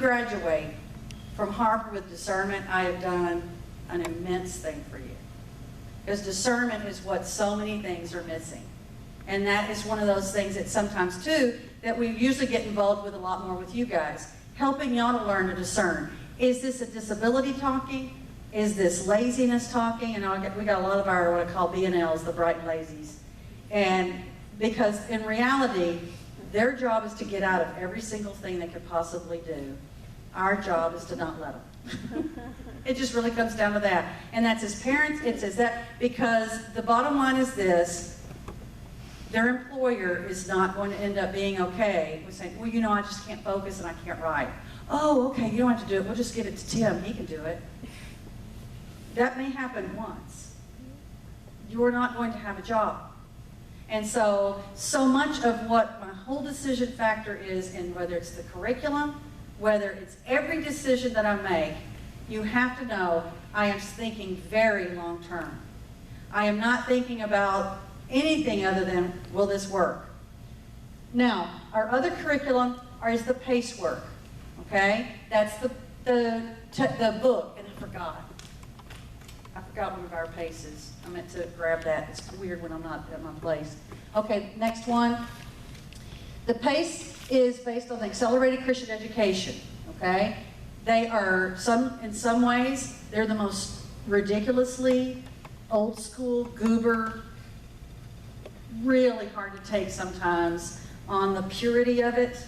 graduate from Harvard with discernment, I have done an immense thing for you. Because discernment is what so many things are missing. And that is one of those things that sometimes, too, that we usually get involved with a lot more with you guys. Helping y'all to learn to discern. Is this a disability talking? Is this laziness talking? And we got a lot of our, what I call BNLs, the bright lazies. And because in reality, their job is to get out of every single thing they could possibly do. Our job is to not let them. It just really comes down to that. And that's as parents, it's as that, because the bottom line is this, their employer is not going to end up being okay with saying, well, you know, I just can't focus and I can't write. Oh, okay, you don't have to do it. We'll just give it to Tim. He can do it. That may happen once. You're not going to have a job. And so much of what my whole decision factor is in whether it's the curriculum, whether it's every decision that I make, you have to know I am thinking very long term. I am not thinking about anything other than, will this work? Now, our other curriculum is the PACE work, okay? That's the book, and I forgot one of our PACEs. I meant to grab that. It's weird when I'm not at my place. Okay, next one. The PACE is based on the Accelerated Christian Education, okay? They are, in some ways, they're the most ridiculously old school, goober, really hard to take sometimes on the purity of it,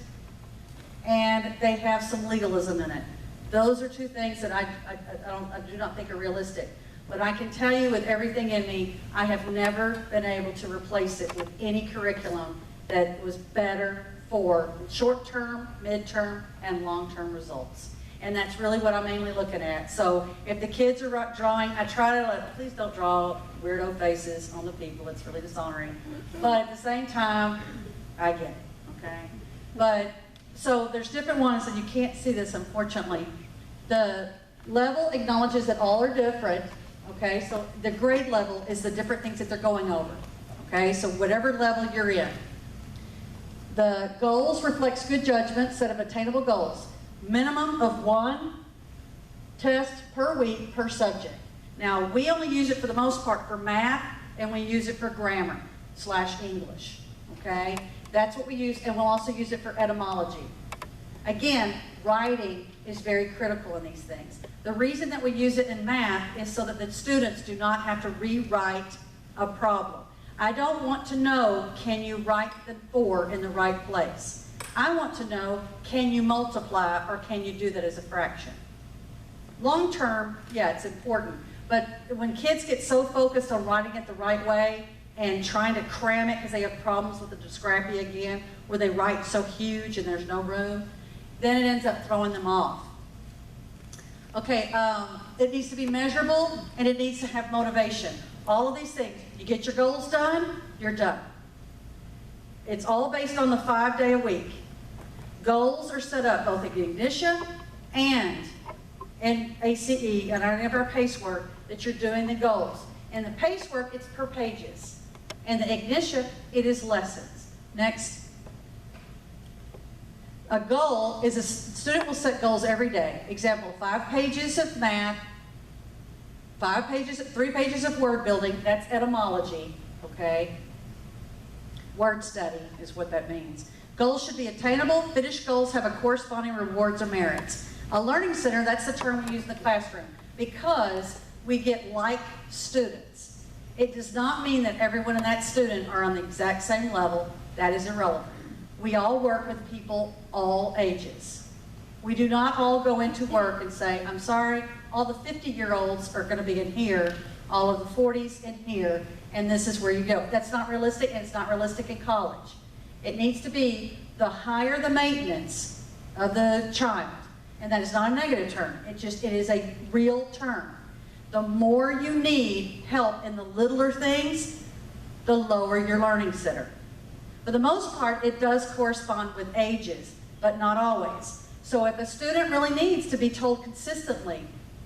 and they have some legalism in it. Those are two things that I do not think are realistic. But I can tell you with everything in me, I have never been able to replace it with any curriculum that was better for short-term, mid-term, and long-term results. And that's really what I'm mainly looking at. So if the kids are drawing, I try to please don't draw weirdo faces on the people. It's really dishonoring. But at the same time, I get it, okay? But, so there's different ones, and you can't see this, unfortunately. The level acknowledges that all are different, okay? So the grade level is the different things that they're going over, okay? So whatever level you're in. The goals reflects good judgment, set of attainable goals. Minimum of 1 test per week per subject. Now, we only use it for the most part for math, and we use it for grammar / English, okay? That's what we use, and we'll also use it for etymology. Again, writing is very critical in these things. The reason that we use it in math is so that the students do not have to rewrite a problem. I don't want to know, can you write the 4 in the right place? I want to know, can you multiply or can you do that as a fraction? Long term, yeah, it's important. But when kids get so focused on writing it the right way and trying to cram it because they have problems with the dysgraphia again, where they write so huge and there's no room, then it ends up throwing them off. Okay, it needs to be measurable and it needs to have motivation. All of these things. You get your goals done, you're done. It's all based on the 5-day a week. Goals are set up both in Ignition and in ACE and any of our PACE work that you're doing the goals. In the PACE work, it's per pages. In the Ignition, it is lessons. Next. A goal is a student will set goals every day. Example, 5 pages of math, 3 pages of word building, that's etymology, okay? Word study is what that means. Goals should be attainable. Finished goals have a corresponding rewards or merits. A learning center, that's the term we use in the classroom, because we get like students. It does not mean that everyone in that student are on the exact same level. That is irrelevant. We all work with people all ages. We do not all go into work and say, I'm sorry, all the 50-year-olds are going to be in here, all of the 40s in here, and this is where you go. That's not realistic, and it's not realistic in college. It needs to be the higher the maintenance of the child, and that is not a negative term. It is a real term. The more you need help in the littler things, the lower your learning center. For the most part, it does correspond with ages, but not always. So if a student really needs to be told consistently,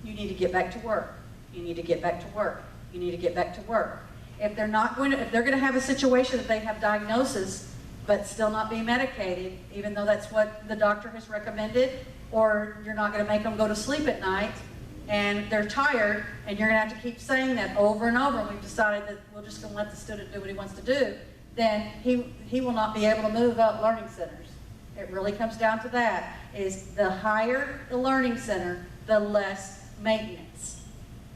you need to get back to work. You need to get back to work. You need to get back to work. If they're going to have a situation that they have diagnosis, but still not being medicated, even though that's what the doctor has recommended, or you're not going to make them go to sleep at night, and they're tired, and you're going to have to keep saying that over and over, and we've decided that we're just going to let the student do what he wants to do, then he will not be able to move up learning centers. It really comes down to that, is the higher the learning center, the less maintenance.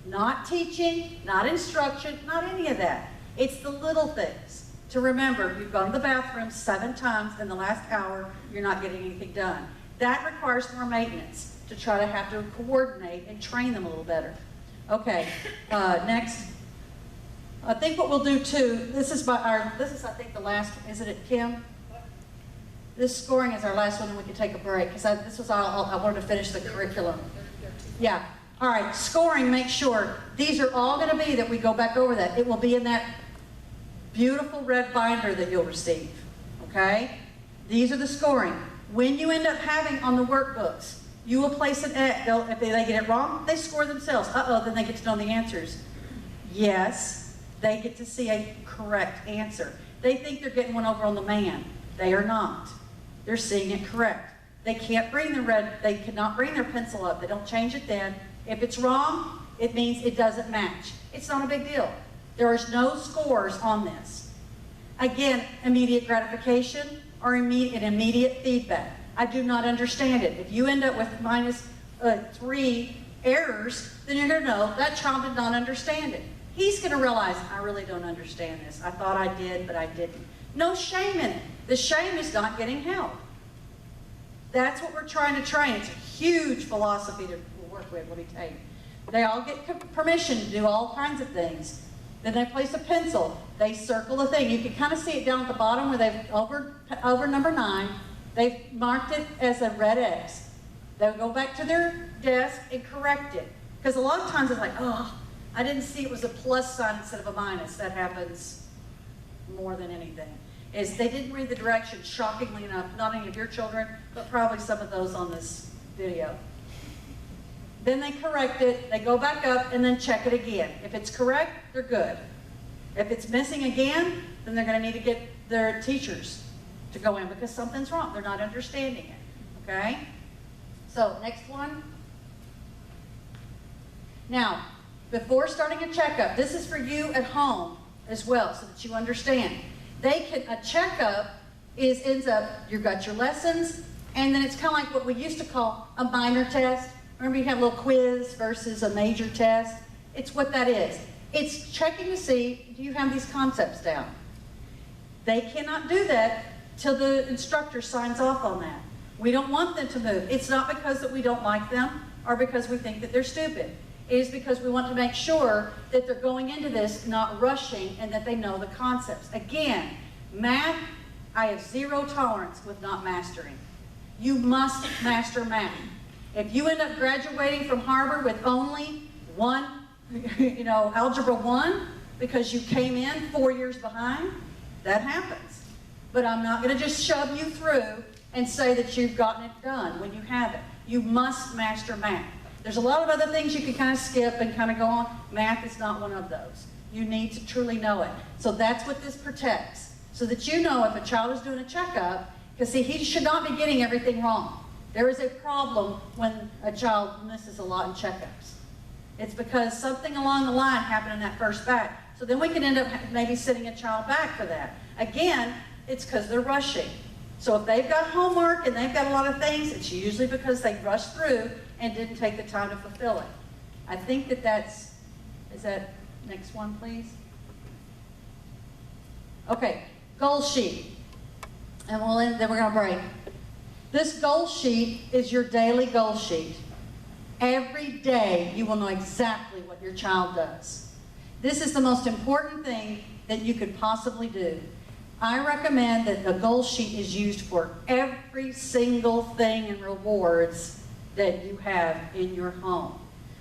Not teaching, not instruction, not any of that. It's the little things. To remember, you've gone to the bathroom 7 times in the last hour, you're not getting anything done. That requires more maintenance to try to have to coordinate and train them a little better. Okay, next. I think what we'll do too, this is I think the last, isn't it, Kim? This scoring is our last one, and we can take a break, because this was all, I wanted to finish the curriculum. Yeah, all right, scoring, make sure, these are all gonna be that we go back over that. It will be in that beautiful red binder that you'll receive, okay? These are the scoring. When you end up having on the workbooks, you will place an X. If they get it wrong, they score themselves. Then they get to know the answers. Yes, they get to see a correct answer. They think they're getting one over on the man. They are not. They're seeing it correct. They can't bring they cannot bring their pencil up. They don't change it then. If it's wrong, it means it doesn't match. It's not a big deal. There is no scores on this. Again, immediate gratification or immediate feedback. I do not understand it. If you end up with -3 errors, then you're going to know that child did not understand it. He's going to realize, I really don't understand this. I thought I did, but I didn't. No shame in it. The shame is not getting help. That's what we're trying to train. It's a huge philosophy to work with, let me tell you. They all get permission to do all kinds of things. Then they place a pencil. They circle the thing. You can kind of see it down at the bottom where they've, over number 9, they've marked it as a red X. They'll go back to their desk and correct it. Because a lot of times it's like, oh, I didn't see it was a plus sign instead of a minus. That happens more than anything. Is they didn't read the directions, shockingly enough, not any of your children, but probably some of those on this video. Then they correct it, they go back up, and then check it again. If it's correct, they're good. If it's missing again, then they're going to need to get their teachers to go in because something's wrong. They're not understanding it, okay? So, next one. Now, before starting a checkup, this is for you at home as well, so that you understand. A checkup ends up, you've got your lessons, and then it's kind of like what we used to call a minor test. Remember you have a little quiz versus a major test? It's what that is. It's checking to see, do you have these concepts down? They cannot do that till the instructor signs off on that. We don't want them to move. It's not because that we don't like them or because we think that they're stupid. It is because we want to make sure that they're going into this not rushing and that they know the concepts. Again, math, I have zero tolerance with not mastering. You must master math. If you end up graduating from Harvard with only Algebra 1, because you came in 4 years behind, that happens. But I'm not going to just shove you through and say that you've gotten it done when you haven't. You must master math. There's a lot of other things you can kind of skip and kind of go on. Math is not one of those. You need to truly know it. So that's what this protects. So that you know if a child is doing a checkup, because see, he should not be getting everything wrong. There is a problem when a child misses a lot in checkups. It's because something along the line happened in that first batch. So then we can end up maybe sending a child back for that. Again, it's because they're rushing. So if they've got homework and they've got a lot of things, it's usually because they rushed through and didn't take the time to fulfill it. I think is that next one, please? Okay, goal sheet. And then we're going to break. This goal sheet is your daily goal sheet. Every day you will know exactly what your child does. This is the most important thing that you could possibly do. I recommend that the goal sheet is used for every single thing and rewards that you have in your home.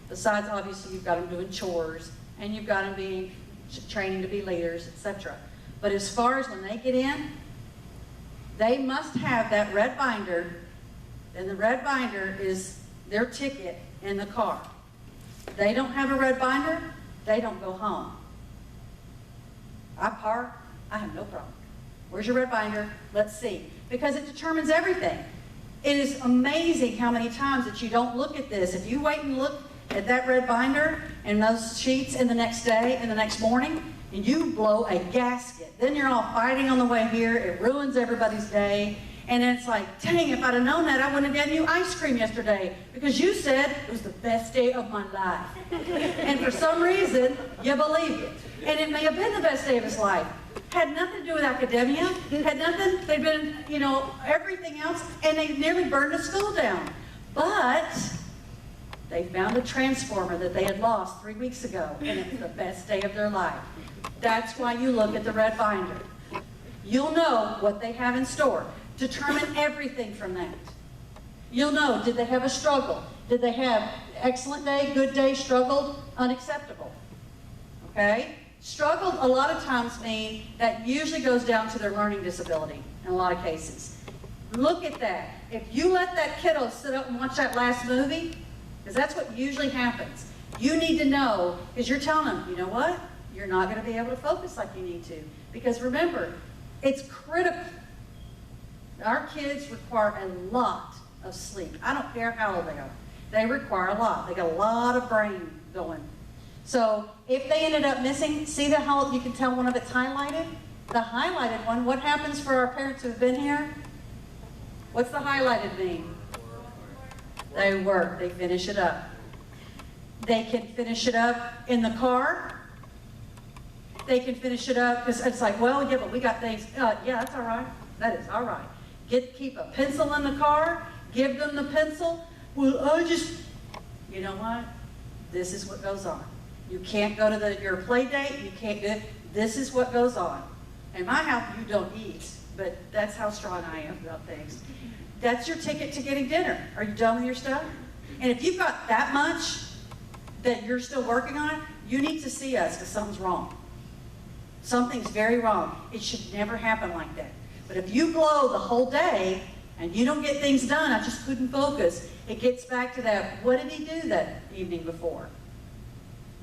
Besides, obviously, you've got them doing chores, and you've got them training to be leaders, etc. But as far as when they get in, they must have that red binder, and the red binder is their ticket in the car. They don't have a red binder, they don't go home. I park, I have no problem. Where's your red binder? Let's see. Because it determines everything. It is amazing how many times that you don't look at this. If you wait and look at that red binder and those sheets in the next day and the next morning, and you blow a gasket, then you're all fighting on the way here. It ruins everybody's day. And then it's like, dang, if I'd have known that, I wouldn't have gotten you ice cream yesterday because you said it was the best day of my life. And for some reason, you believed it. And it may have been the best day of his life. Had nothing to do with academia. Had nothing, they'd been, you know, everything else. And they nearly burned the school down. But they found a transformer that they had lost 3 weeks ago. And it was the best day of their life. That's why you look at the red binder. You'll know what they have in store. Determine everything from that. You'll know, did they have a struggle? Did they have excellent day, good day, struggled, unacceptable? Okay? Struggled a lot of times mean that usually goes down to their learning disability in a lot of cases. Look at that. If you let that kiddo sit up and watch that last movie, because that's what usually happens, you need to know, because you're telling them, you know what? You're not going to be able to focus like you need to. Because remember, it's critical. Our kids require a lot of sleep. I don't care how old they are. They require a lot. They got a lot of brain going. So if they ended up missing, see how you can tell one of it's highlighted? The highlighted one, what happens for our parents who have been here? What's the highlighted mean? They work. They finish it up. They can finish it up in the car. They can finish it up because it's like, well, yeah, but we got things. Yeah, that's all right. That is all right. Keep a pencil in the car. Give them the pencil. Well, you know what? This is what goes on. You can't go to your play date. You can't do. This is what goes on. In my house, you don't eat, but that's how strong I am about things. That's your ticket to getting dinner. Are you done with your stuff? And if you've got that much that you're still working on, you need to see us because something's wrong. Something's very wrong. It should never happen like that. But if you blow the whole day and you don't get things done, I just couldn't focus, it gets back to that, what did he do that evening before?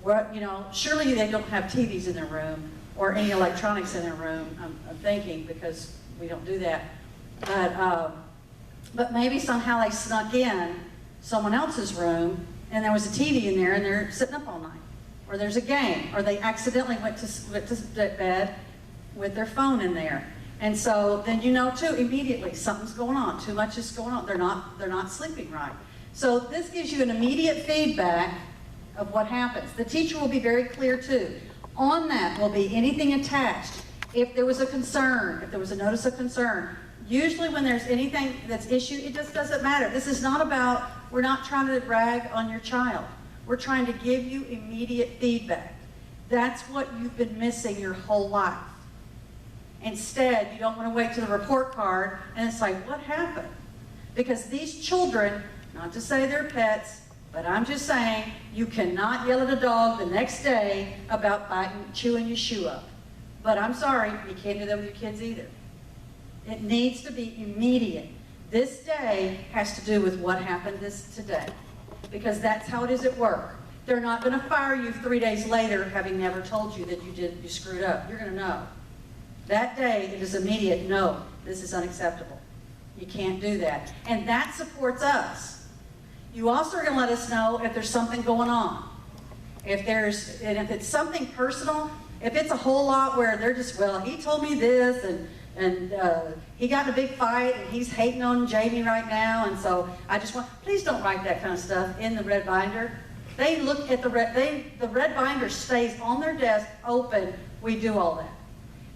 Well, you know, surely they don't have TVs in their room or any electronics in their room, I'm thinking, because we don't do that. But maybe somehow they snuck in someone else's room and there was a TV in there and they're sitting up all night. Or there's a game, or they accidentally went to bed with their phone in there. And so then you know too, immediately something's going on, too much is going on. They're not sleeping right. So this gives you an immediate feedback of what happens. The teacher will be very clear too. On that will be anything attached. If there was a concern, if there was a notice of concern, usually when there's anything that's issued, it just doesn't matter. This is not about, we're not trying to rag on your child. We're trying to give you immediate feedback. That's what you've been missing your whole life. Instead, you don't want to wait to the report card and it's like, what happened? Because these children, not to say they're pets, but I'm just saying, you cannot yell at a dog the next day about chewing your shoe up. But I'm sorry, you can't do that with your kids either. It needs to be immediate. This day has to do with what happened today. Because that's how it is at work. They're not going to fire you 3 days later having never told you that you screwed up. You're going to know. That day, it is immediate. No, this is unacceptable. You can't do that. And that supports us. You also are going to let us know if there's something going on. If it's something personal, if it's a whole lot where they're just, well, he told me this, and he got in a big fight, and he's hating on Jamie right now, and so I just please don't write that kind of stuff in the red binder. They look at the red binder stays on their desk, open, we do all that.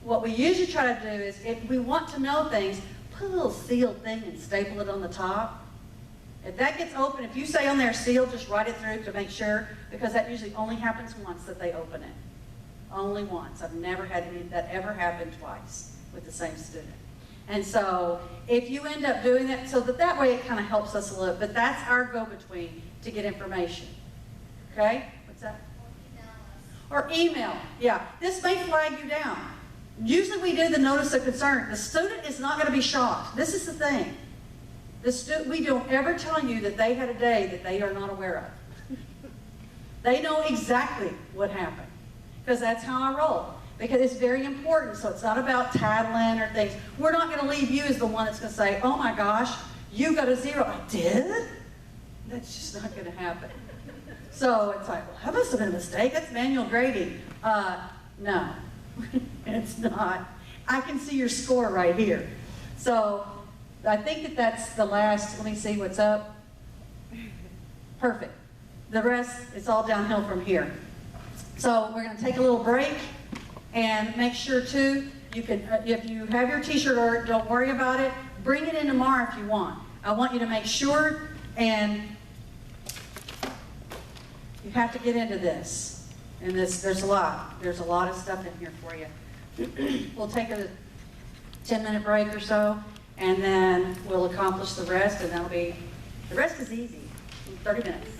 What we usually try to do is, if we want to know things, put a little sealed thing and staple it on the top. If that gets open, if you say on there sealed, just write it through to make sure, because that usually only happens once that they open it. Only once. I've never had any that ever happened twice with the same student. And so if you end up doing that, so that way it kind of helps us a little, but that's our go-between to get information. Okay? What's that? Or email. Yeah. This may flag you down. Usually we do the notice of concern. The student is not going to be shocked. This is the thing. We don't ever tell you that they had a day that they are not aware of. They know exactly what happened. Because that's how I roll. Because it's very important. So it's not about tattling or things. We're not going to leave you as the one that's going to say, oh my gosh, You got a 0. I did? That's just not going to happen. So it's like, well, that must have been a mistake. That's manual grading. No, it's not. I can see your score right here. So I think that that's the last. Let me see what's up. Perfect. The rest, it's all downhill from here. So we're going to take a little break and make sure too, you can, if you have your t-shirt or don't worry about it, bring it in tomorrow if you want. I want you to make sure, and you have to get into this. And there's a lot of stuff in here for you. We'll take a 10-minute break or so, and then we'll accomplish the rest, and that'll be, the rest is easy, 30 minutes.